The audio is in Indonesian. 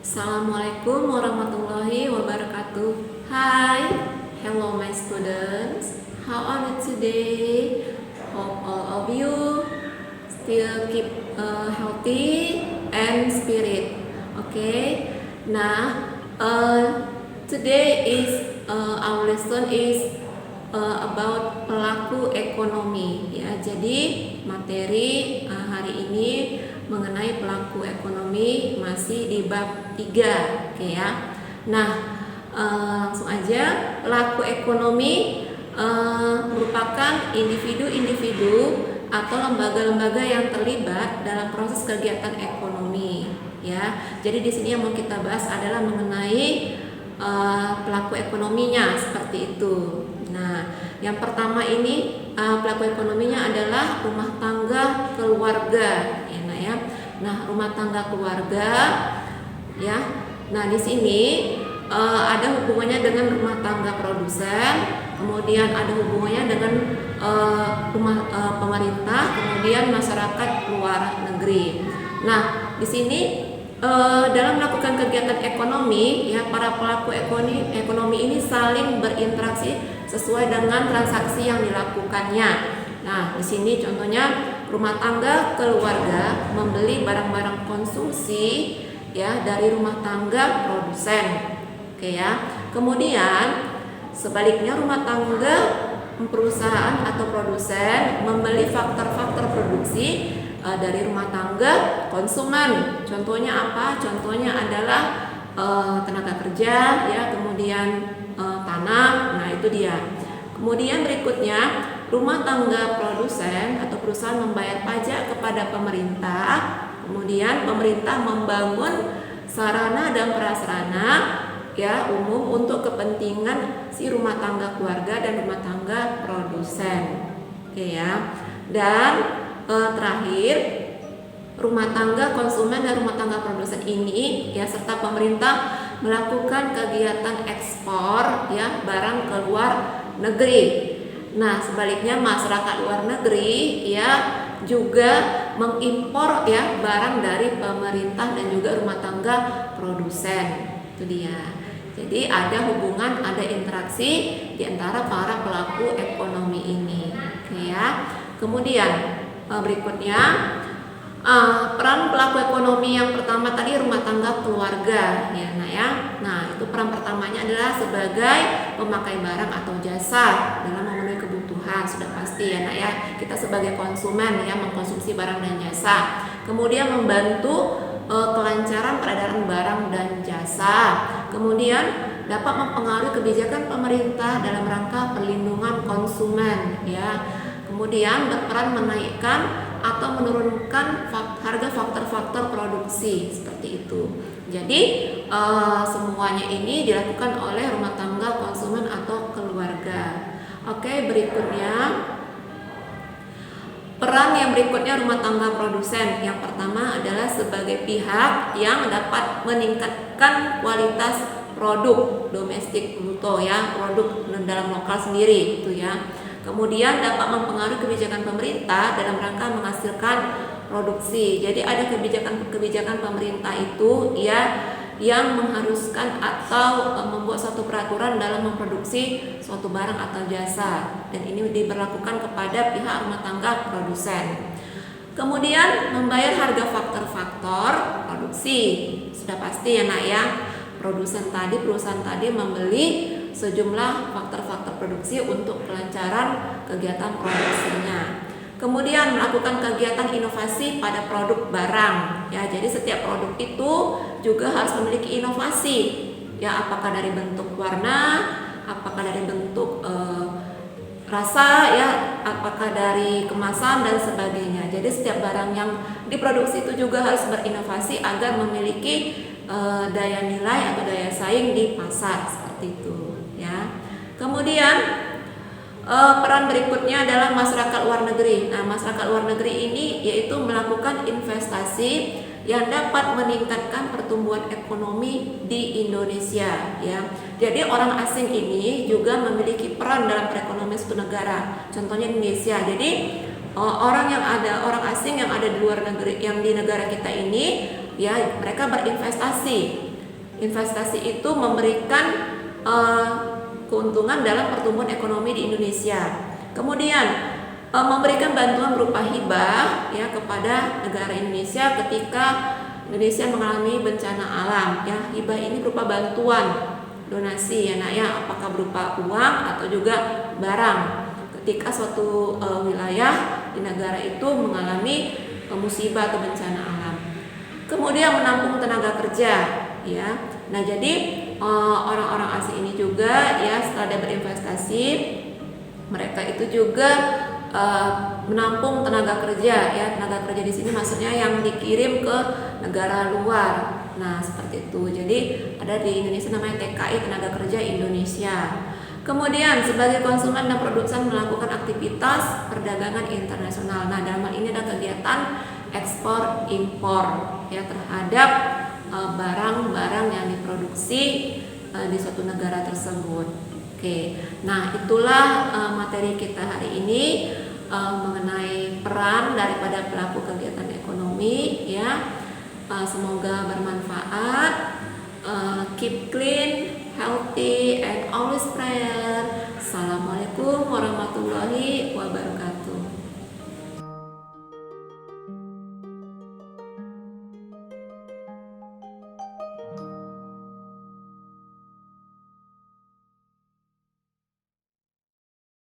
Assalamualaikum warahmatullahi wabarakatuh. Hi, hello my students. How are you today? Hope all of you still keep healthy and spirit. Okay. Nah, today is our lesson is about pelaku ekonomi. Ya, jadi materi hari ini mengenai pelaku ekonomi masih di bab 3, oke ya. Nah, langsung aja. Pelaku ekonomi merupakan individu-individu atau lembaga-lembaga yang terlibat dalam proses kegiatan ekonomi, ya. Jadi di sini yang mau kita bahas adalah mengenai pelaku ekonominya seperti itu. Nah, yang pertama ini pelaku ekonominya adalah rumah tangga keluarga, ya, nah ya. Nah, rumah tangga keluarga, ya. Nah, di sini ada hubungannya dengan rumah tangga produsen, kemudian ada hubungannya dengan pemerintah, kemudian masyarakat luar negeri. Nah, di sini dalam melakukan kegiatan ekonomi, ya, para pelaku ekonomi ini saling berinteraksi sesuai dengan transaksi yang dilakukannya. Nah, di sini contohnya rumah tangga keluarga membeli barang-barang konsumsi, ya, dari rumah tangga produsen. Oke ya. Kemudian sebaliknya rumah tangga perusahaan atau produsen membeli faktor-faktor produksi dari rumah tangga konsumen. Contohnya apa? Contohnya adalah tenaga kerja, ya, kemudian tanah. Nah, itu dia. Kemudian berikutnya, rumah tangga produsen atau perusahaan membayar pajak kepada pemerintah. Kemudian pemerintah membangun sarana dan prasarana, ya, umum untuk kepentingan si rumah tangga keluarga dan rumah tangga produsen. Oke ya. Dan terakhir, rumah tangga konsumen dan rumah tangga produsen ini, ya, serta pemerintah melakukan kegiatan ekspor, ya, barang ke luar negeri. Nah, sebaliknya masyarakat luar negeri, ya, juga mengimpor, ya, barang dari pemerintah dan juga rumah tangga produsen. Itu dia. Jadi ada hubungan, ada interaksi di antara para pelaku ekonomi ini. Oke ya. Kemudian berikutnya, peran pelaku ekonomi yang pertama tadi rumah tangga keluarga, ya. Nah ya, nah itu peran pertamanya adalah sebagai pemakai barang atau jasa dalam memenuhi kebutuhan, sudah pasti ya, nak ya. Kita sebagai konsumen, ya, mengkonsumsi barang dan jasa. Kemudian membantu kelancaran peredaran barang dan jasa. Kemudian dapat mempengaruhi kebijakan pemerintah dalam rangka perlindungan konsumen, ya. Kemudian berperan menaikkan atau menurunkan harga faktor-faktor produksi, seperti itu. Jadi semuanya ini dilakukan oleh rumah tangga konsumen atau keluarga. Oke, berikutnya peran yang berikutnya rumah tangga produsen. Yang pertama adalah sebagai pihak yang dapat meningkatkan kualitas produk domestik bruto, ya, produk dalam lokal sendiri, itu ya. Kemudian dapat mempengaruhi kebijakan pemerintah dalam rangka menghasilkan produksi. Jadi ada kebijakan pemerintah itu, ya, yang mengharuskan atau membuat suatu peraturan dalam memproduksi suatu barang atau jasa, dan ini diberlakukan kepada pihak rumah tangga produsen. Kemudian membayar harga faktor-faktor produksi, sudah pasti ya, nak ya. Perusahaan tadi membeli sejumlah faktor-faktor produksi untuk kelancaran kegiatan produksinya. Kemudian melakukan kegiatan inovasi pada produk barang, ya. Jadi setiap produk itu juga harus memiliki inovasi, ya, apakah dari bentuk warna, apakah dari bentuk rasa, ya, apakah dari kemasan dan sebagainya. Jadi setiap barang yang diproduksi itu juga harus berinovasi agar memiliki daya nilai atau daya saing di pasar, seperti itu, ya. Kemudian peran berikutnya adalah masyarakat luar negeri. Nah, masyarakat luar negeri ini yaitu melakukan investasi yang dapat meningkatkan pertumbuhan ekonomi di Indonesia, ya. Jadi orang asing ini juga memiliki peran dalam perekonomian suatu negara. Contohnya Indonesia. Jadi orang asing yang ada di luar negeri, yang di negara kita ini, ya, mereka berinvestasi investasi itu memberikan keuntungan dalam pertumbuhan ekonomi di Indonesia. Kemudian memberikan bantuan berupa hibah ya kepada negara Indonesia ketika Indonesia mengalami bencana alam ya. Hibah ini berupa bantuan donasi ya nak ya, apakah berupa uang atau juga barang ketika suatu wilayah di negara itu mengalami musibah atau bencana alam. Kemudian menampung tenaga kerja ya. Nah, jadi orang-orang asing ini juga ya setelah dia berinvestasi, mereka itu juga menampung tenaga kerja ya. Tenaga kerja di sini maksudnya yang dikirim ke negara luar. Nah, seperti itu. Jadi ada di Indonesia namanya TKI, Tenaga Kerja Indonesia. Kemudian sebagai konsumen dan produsen melakukan aktivitas perdagangan internasional. Nah, dalam hal ini ada kegiatan ekspor impor ya terhadap barang-barang yang diproduksi di suatu negara tersebut. Oke. Nah, itulah materi kita hari ini mengenai peran daripada pelaku kegiatan ekonomi ya. Semoga bermanfaat. Keep clean, healthy, and always prayer. Assalamualaikum warahmatullahi wabarakatuh.